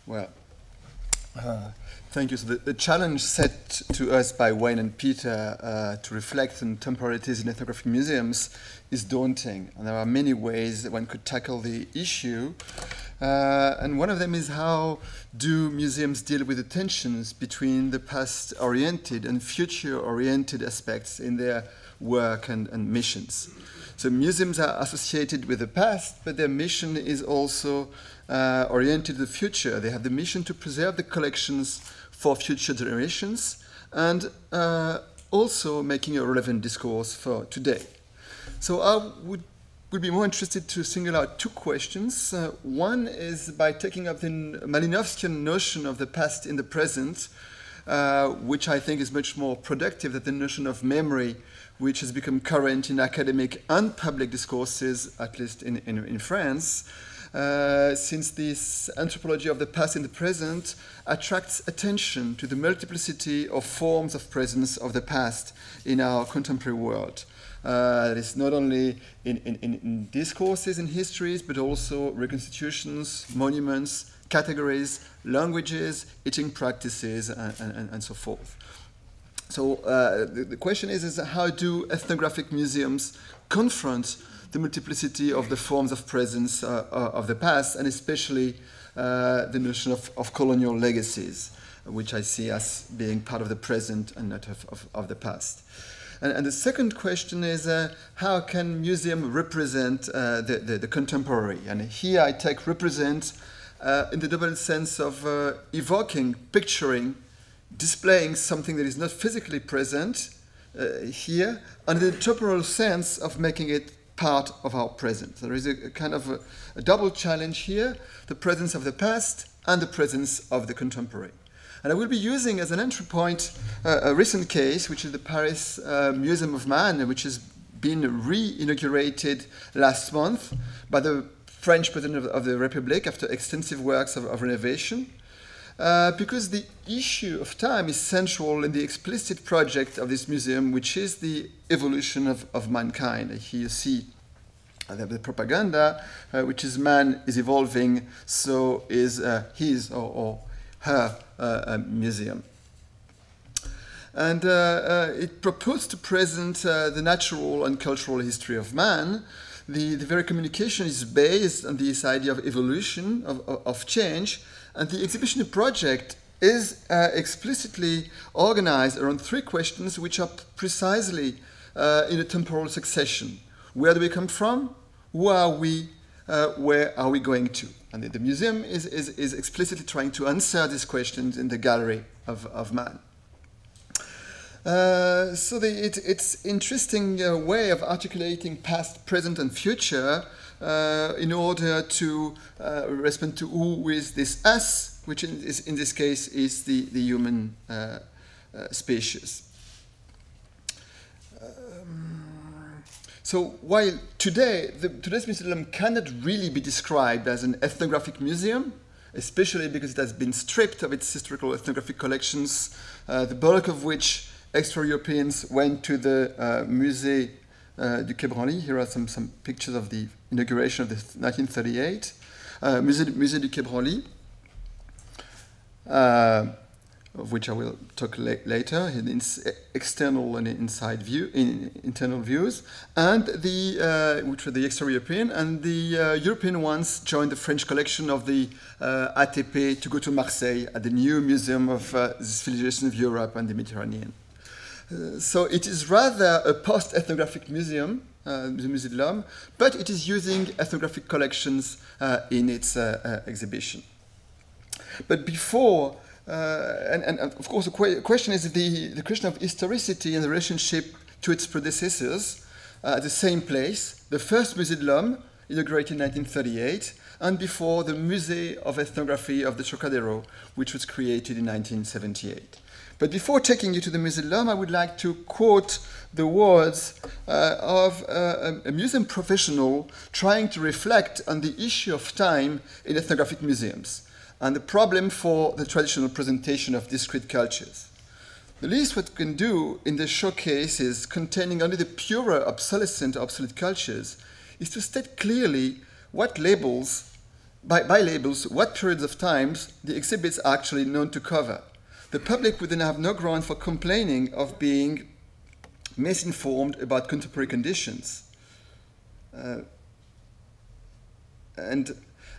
Well, thank you. So the challenge set to us by Wayne and Peter to reflect on temporalities in ethnographic museums is daunting. And there are many ways one could tackle the issue. And one of them is how do museums deal with the tensions between the past-oriented and future-oriented aspects in their work and missions. So museums are associated with the past, but their mission is also oriented to the future. They have the mission to preserve the collections for future generations and also making a relevant discourse for today. So I would be more interested to single out two questions. One is by taking up the Malinowskian notion of the past in the present, which I think is much more productive than the notion of memory, which has become current in academic and public discourses, at least in France, since this anthropology of the past in the present attracts attention to the multiplicity of forms of presence of the past in our contemporary world. It is not only in discourses, in histories, but also reconstitutions, monuments, categories, languages, eating practices, and so forth. So the question is how do ethnographic museums confront the multiplicity of the forms of presence of the past, and especially the notion of colonial legacies, which I see as being part of the present and not of the past. And the second question is how can museum represent the contemporary? And here I take represent in the double sense of evoking, picturing, displaying something that is not physically present here, and the temporal sense of making it part of our present. There is a kind of a double challenge here, the presence of the past and the presence of the contemporary. And I will be using as an entry point a recent case, which is the Paris Museum of Man, which has been re-inaugurated last month by the French President of the Republic after extensive works of renovation. Because the issue of time is central in the explicit project of this museum, which is the evolution of mankind. Here you see the propaganda, which is man is evolving, so is his or her museum. And it proposed to present the natural and cultural history of man. The very communication is based on this idea of evolution, of change, and the exhibition project is explicitly organized around three questions which are precisely in a temporal succession. Where do we come from? Who are we? Where are we going to? And the museum is explicitly trying to answer these questions in the gallery of man. So it's interesting way of articulating past, present, and future in order to respond to who is this us, which in this case is the human species. So while today's museum cannot really be described as an ethnographic museum, especially because it has been stripped of its historical ethnographic collections, the bulk of which extra-Europeans went to the Musée du Quai Branly. Here are some pictures of the inauguration of the 1938 Musée du Quai Branly, of which I will talk later, in external and internal views, and which were the extra-European, and the European ones joined the French collection of the ATP to go to Marseille at the new Museum of the Civilization of Europe and the Mediterranean. So it is rather a post-ethnographic museum, the Musée de l'Homme, but it is using ethnographic collections in its exhibition. But before, and of course the question is the question of historicity and the relationship to its predecessors at the same place, the first Musée de l'Homme, inaugurated in 1938, and before the Musée of Ethnography of the Trocadero, which was created in 1978. But before taking you to the Musée de l'Homme, I would like to quote the words of a museum professional trying to reflect on the issue of time in ethnographic museums and the problem for the traditional presentation of discrete cultures. The least what we can do in the showcases containing only the purer obsolete cultures is to state clearly what labels by labels what periods of times the exhibits are actually known to cover. The public would then have no ground for complaining of being misinformed about contemporary conditions. And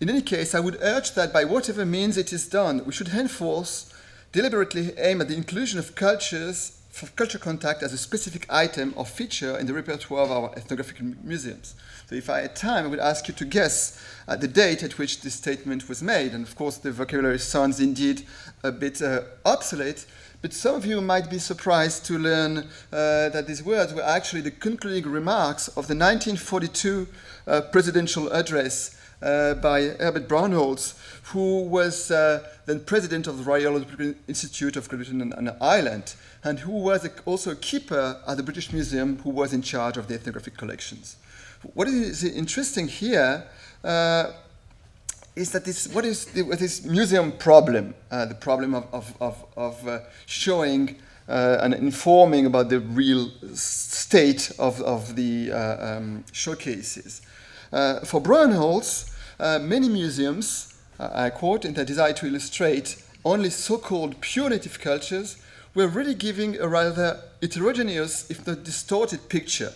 in any case, I would urge that by whatever means it is done, we should henceforth deliberately aim at the inclusion of cultures for culture contact as a specific item or feature in the repertoire of our ethnographic museums. So if I had time, I would ask you to guess the date at which this statement was made. And of course, the vocabulary sounds indeed a bit obsolete, but some of you might be surprised to learn that these words were actually the concluding remarks of the 1942 presidential address by Herbert Braunholz, who was then president of the Royal Institute of Great Britain and Ireland, and who was also a keeper at the British Museum, who was in charge of the ethnographic collections. What is interesting here is that what is this museum problem, the problem of showing and informing about the real state of the showcases. For Braunholz, many museums, I quote, in their desire to illustrate only so-called pure native cultures, were really giving a rather heterogeneous, if not distorted, picture.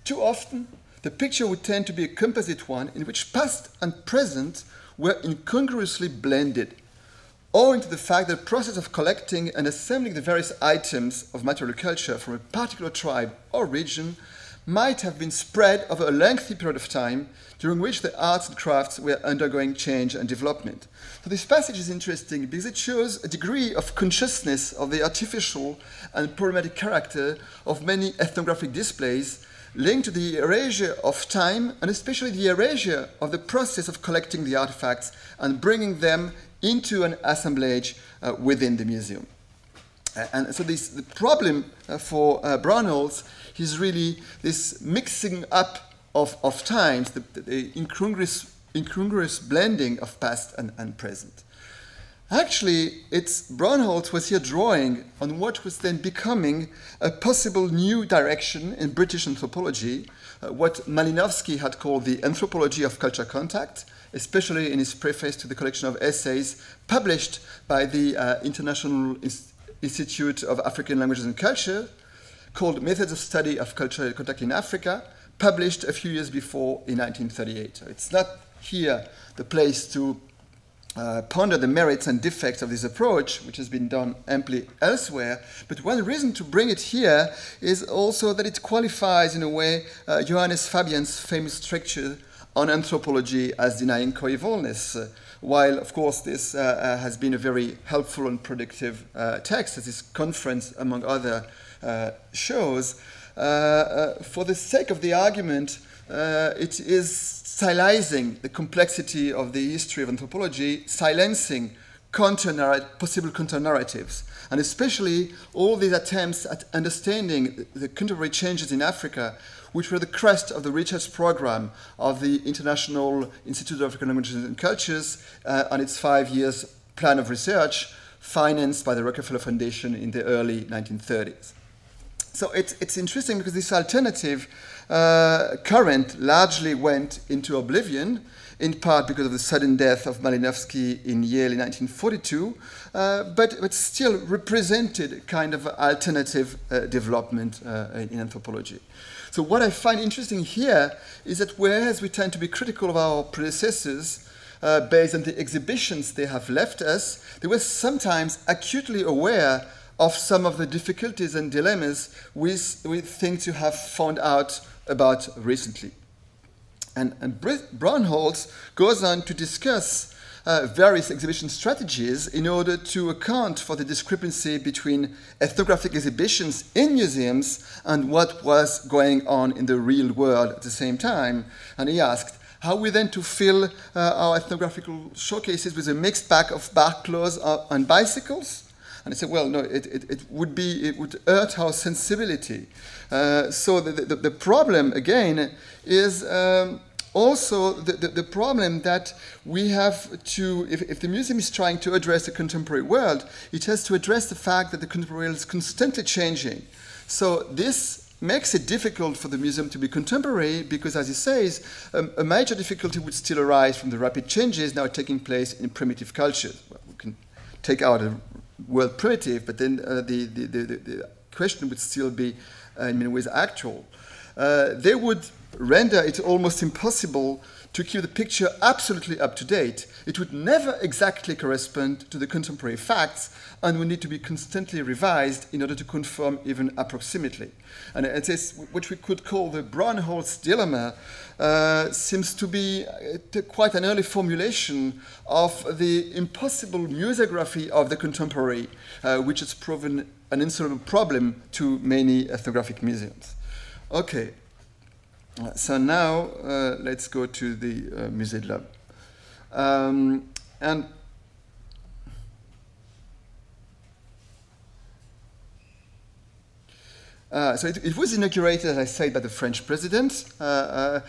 Too often, the picture would tend to be a composite one in which past and present were incongruously blended, owing to the fact that the process of collecting and assembling the various items of material culture from a particular tribe or region might have been spread over a lengthy period of time during which the arts and crafts were undergoing change and development. So this passage is interesting because it shows a degree of consciousness of the artificial and problematic character of many ethnographic displays linked to the erasure of time and especially the erasure of the process of collecting the artifacts and bringing them into an assemblage within the museum. And so the problem for Braunholz is really this mixing up of times, the incongruous blending of past and present. Actually, Braunholz was here drawing on what was then becoming a possible new direction in British anthropology, what Malinowski had called the anthropology of culture contact, especially in his preface to the collection of essays published by the International Institute of African Languages and Culture, called Methods of Study of Cultural Contact in Africa, published a few years before in 1938. So it's not here the place to ponder the merits and defects of this approach, which has been done amply elsewhere, but one reason to bring it here is also that it qualifies, in a way, Johannes Fabian's famous stricture on anthropology as denying coevalness, while, of course, this has been a very helpful and productive text, as this conference, among other shows. For the sake of the argument, it is stylizing the complexity of the history of anthropology, silencing possible counter-narratives, and especially all these attempts at understanding the contemporary changes in Africa, which were the crest of the research program of the International Institute of African Languages and Cultures on its 5 years plan of research, financed by the Rockefeller Foundation in the early 1930s. So it's interesting because this alternative current largely went into oblivion, in part because of the sudden death of Malinowski in Yale in 1942, but still represented a kind of alternative development in anthropology. So what I find interesting here is that whereas we tend to be critical of our predecessors based on the exhibitions they have left us, they were sometimes acutely aware of some of the difficulties and dilemmas we think to have found out about recently. And Braunholz goes on to discuss various exhibition strategies in order to account for the discrepancy between ethnographic exhibitions in museums and what was going on in the real world at the same time. And he asked, how are we then to fill our ethnographical showcases with a mixed bag of bark clothes and bicycles? And I said, well, no, it would hurt our sensibility. So the problem, again, is also the problem that we have to, if the museum is trying to address the contemporary world, it has to address the fact that the contemporary world is constantly changing. So this makes it difficult for the museum to be contemporary because, as he says, a major difficulty would still arise from the rapid changes now taking place in primitive cultures. Well, we can take out the word primitive, but then the question would still be, in many ways, actual. They would render it almost impossible to keep the picture absolutely up to date. It would never exactly correspond to the contemporary facts and would need to be constantly revised in order to conform even approximately. And it is what we could call the Braunholz dilemma, seems to be quite an early formulation of the impossible museography of the contemporary, which has proven an insurmountable problem to many ethnographic museums. Okay. So now let's go to the Musée de l'Homme. So it was inaugurated, as I said, by the French president, and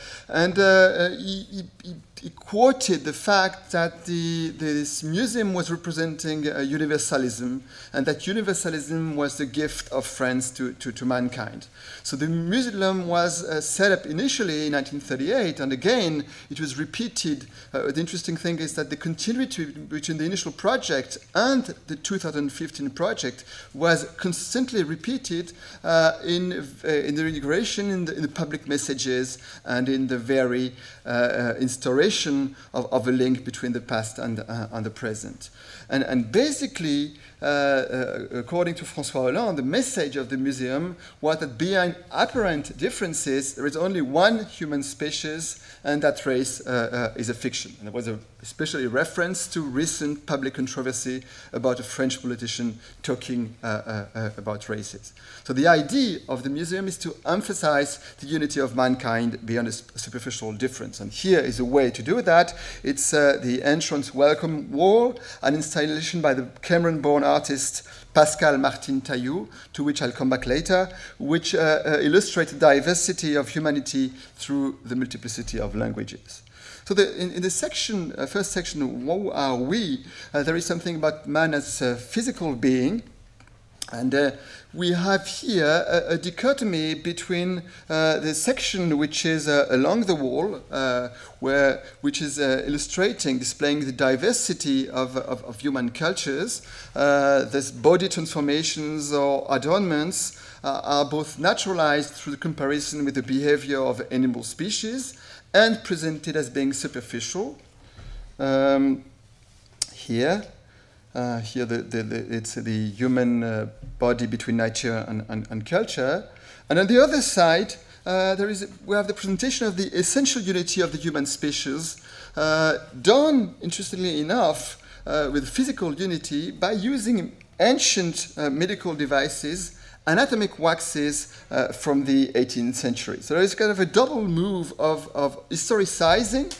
he quoted the fact that this museum was representing universalism, and that universalism was the gift of France to mankind. So the Musée de l'Homme was set up initially in 1938, and again it was repeated. The interesting thing is that the continuity between the initial project and the 2015 project was constantly repeated in the inauguration, in the public messages, and in the very instauration of a link between the past and the present. And basically, according to François Hollande, the message of the museum was that behind apparent differences, there is only one human species, and that race is a fiction. And there was especially a reference to recent public controversy about a French politician talking about races. So the idea of the museum is to emphasize the unity of mankind beyond a superficial difference. And here is a way to do that. It's the entrance welcome wall, an installation by the Cameroon-born artist Pascal Martin Taillou, to which I'll come back later, which illustrates the diversity of humanity through the multiplicity of languages. So in the section, first section, who are we? There is something about man as a physical being. And we have here a dichotomy between the section which is along the wall, which is illustrating, displaying the diversity of human cultures. These body transformations or adornments are both naturalized through the comparison with the behavior of animal species and presented as being superficial. Here it's the human body between nature and culture. And on the other side, we have the presentation of the essential unity of the human species, done, interestingly enough, with physical unity by using ancient medical devices, anatomic waxes from the 18th century. So there is kind of a double move of historicizing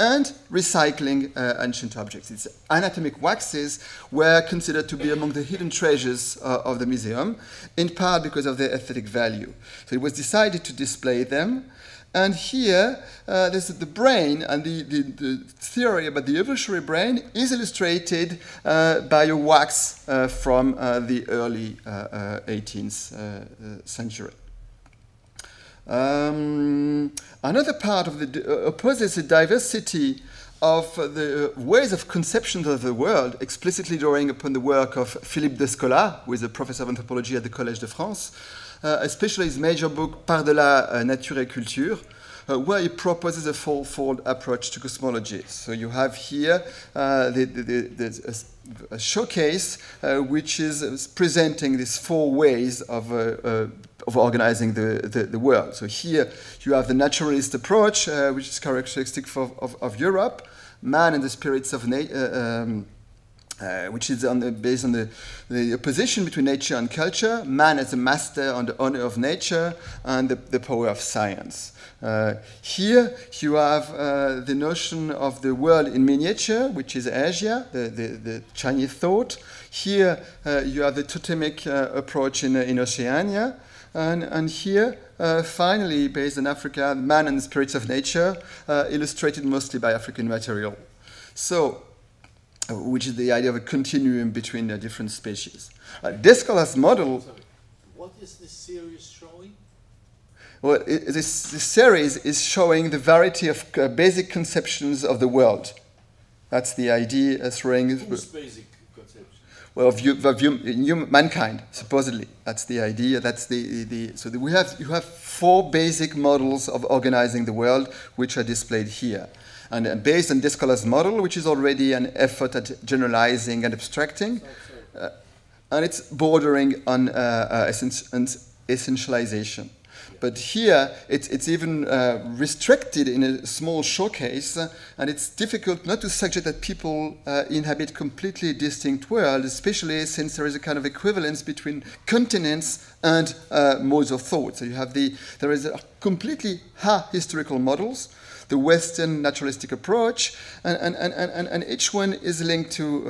and recycling ancient objects. Its anatomic waxes were considered to be among the hidden treasures of the museum, in part because of their aesthetic value. So it was decided to display them. And here, there's the brain, and the theory about the evolutionary brain is illustrated by a wax from the early 18th century. Another part of the opposes the diversity of the ways of conception of the world, explicitly drawing upon the work of Philippe Descola, who is a professor of anthropology at the Collège de France, especially his major book Par-delà Nature et Culture, where he proposes a fourfold approach to cosmology. So you have here a showcase which is presenting these four ways of organizing the world. So here you have the naturalist approach, which is characteristic of Europe, man and the spirits of nature, which is based on the opposition between nature and culture, man as a master on the honor of nature, and the power of science. Here you have the notion of the world in miniature, which is Asia, the Chinese thought. Here you have the totemic approach in Oceania. And here, finally, based on Africa, man and the spirits of nature, illustrated mostly by African material. So, which is the idea of a continuum between different species. Descola's model... Sorry. What is this series showing? Well, this series is showing the variety of basic conceptions of the world. That's the idea, throwing... Whose basic conception? Well, of mankind, supposedly. That's the idea. That's you have 4 basic models of organizing the world, which are displayed here. And based on Descartes' model, which is already an effort at generalizing and abstracting, and it's bordering on essentialization. But here, it's even restricted in a small showcase, and it's difficult not to suggest that people inhabit completely distinct worlds, especially since there is a kind of equivalence between continents and modes of thought. So you have there is a completely historical models, the Western naturalistic approach, and each one is linked to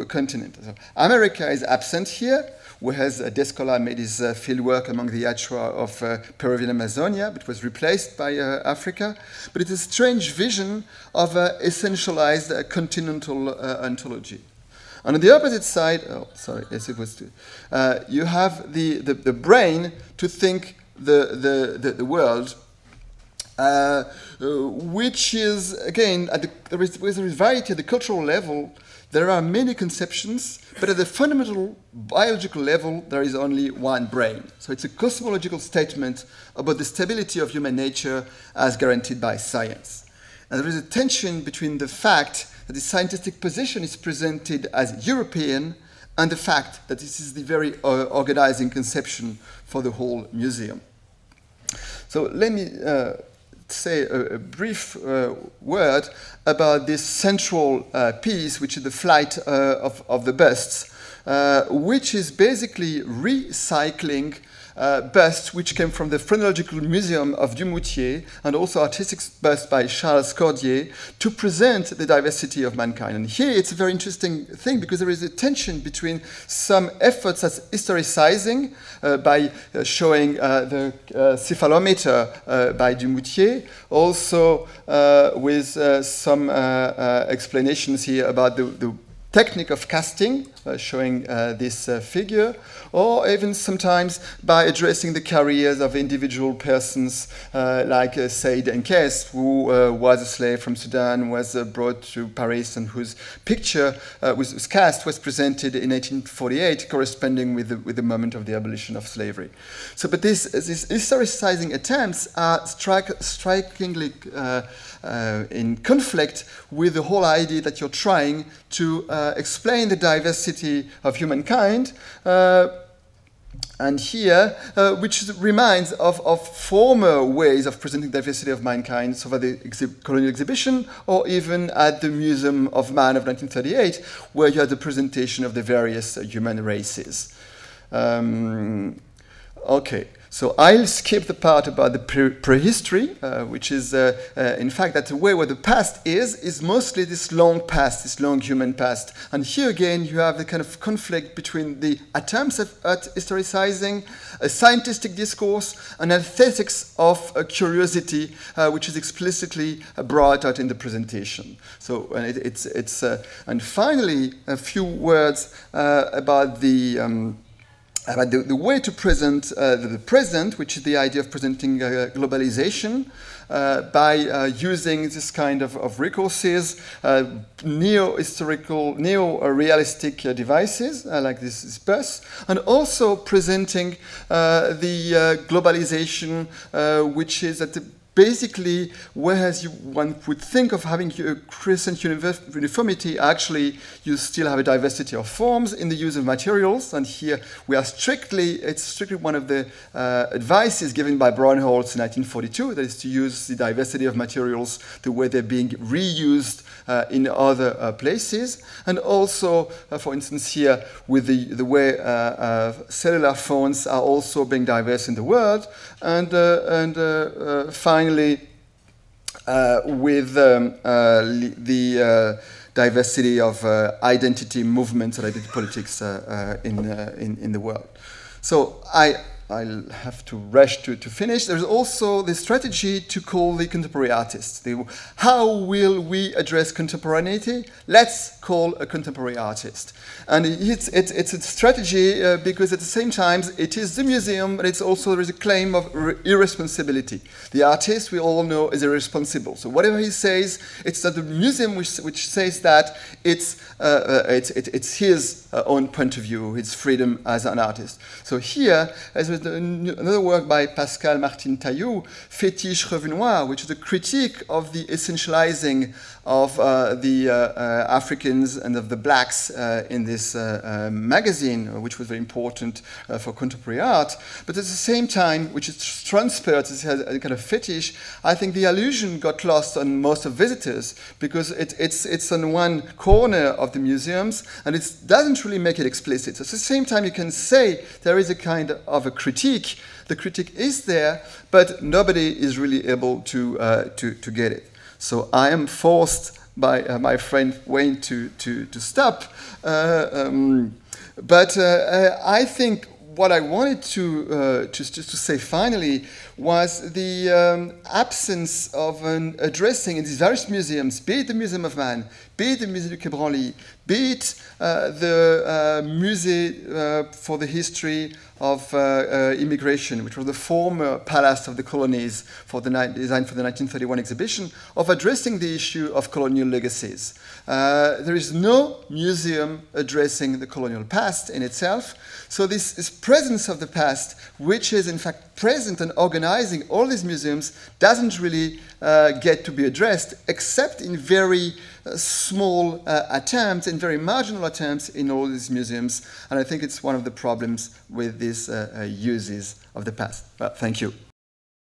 a continent. So America is absent here, whereas Descartes made his fieldwork among the Achua of Peruvian Amazonia, but was replaced by Africa. But it's a strange vision of essentialized continental ontology. And on the opposite side, you have the brain to think the world, which is, again, with a variety at the cultural level. There are many conceptions, but at the fundamental biological level, there is only one brain. So it's a cosmological statement about the stability of human nature as guaranteed by science. And there is a tension between the fact that the scientific position is presented as European and the fact that this is the very organizing conception for the whole museum. So let me say a brief word about this central piece, which is the flight of the busts, which is basically recycling busts which came from the Phrenological Museum of Dumoutier and also artistic busts by Charles Cordier to present the diversity of mankind. And here it's a very interesting thing because there is a tension between some efforts at historicizing by showing the cephalometer by Dumoutier, also with some explanations here about the technique of casting, showing this figure, or even sometimes by addressing the careers of individual persons like Said Enkes, who was a slave from Sudan, was brought to Paris, and whose picture was cast was presented in 1848, corresponding with the moment of the abolition of slavery. So, but these historicizing attempts are strikingly in conflict with the whole idea that you're trying to explain the diversity of humankind, and here, which reminds of former ways of presenting diversity of mankind, so at the colonial exhibition, or even at the Museum of Man of 1938, where you had the presentation of the various human races. Okay. So I'll skip the part about the prehistory, which is, in fact, that the way where the past is mostly this long past, this long human past. And here again, you have the kind of conflict between the attempts at historicizing, a scientific discourse, and aesthetics of curiosity, which is explicitly brought out in the presentation. So and finally, a few words about the way to present the present, which is the idea of presenting globalization by using this kind of recourses, neo-historical, neo-realistic devices like this bus, and also presenting the globalization, which is at the basically, whereas one would think of having a crescent uniformity, actually you still have a diversity of forms in the use of materials. And here we are it's strictly one of the advices given by Braunholz in 1942, that is to use the diversity of materials the way they're being reused in other places. And also, for instance, here with the way cellular phones are also being diverse in the world. And finally, with the diversity of identity movements and identity politics in the world. So I'll have to rush to finish. There's also the strategy to call the contemporary artists. How will we address contemporaneity? Let's call a contemporary artist. And it's a strategy because at the same time it is the museum, but it's also there is a claim of irresponsibility. The artist, we all know, is irresponsible. So whatever he says, it's not the museum which says that. It's his own point of view, his freedom as an artist. So here, as with another work by Pascal Martin Taillou, Fétiche Revue Noire, which is a critique of the essentializing of the Africans and of the blacks in this magazine, which was very important for contemporary art. But at the same time, which is transparent, it has a kind of fetish, I think the allusion got lost on most of visitors because it's on one corner of the museums and it doesn't really make it explicit. So at the same time, you can say there is a kind of a critique. The critique is there, but nobody is really able to get it. So I am forced by my friend Wayne to stop. But I think what I wanted to say finally was the absence of an addressing in these various museums, be it the Museum of Man, be it the Musée du Quai Branly, be it the Musée for the History of Immigration, which was the former palace of the colonies for the design for the 1931 exhibition, of addressing the issue of colonial legacies. There is no museum addressing the colonial past in itself. So this presence of the past, which is in fact present and organizing all these museums, doesn't really get to be addressed, except in very small attempts, in very marginal attempts in all these museums. And I think it's one of the problems with these uses of the past. Well, thank you.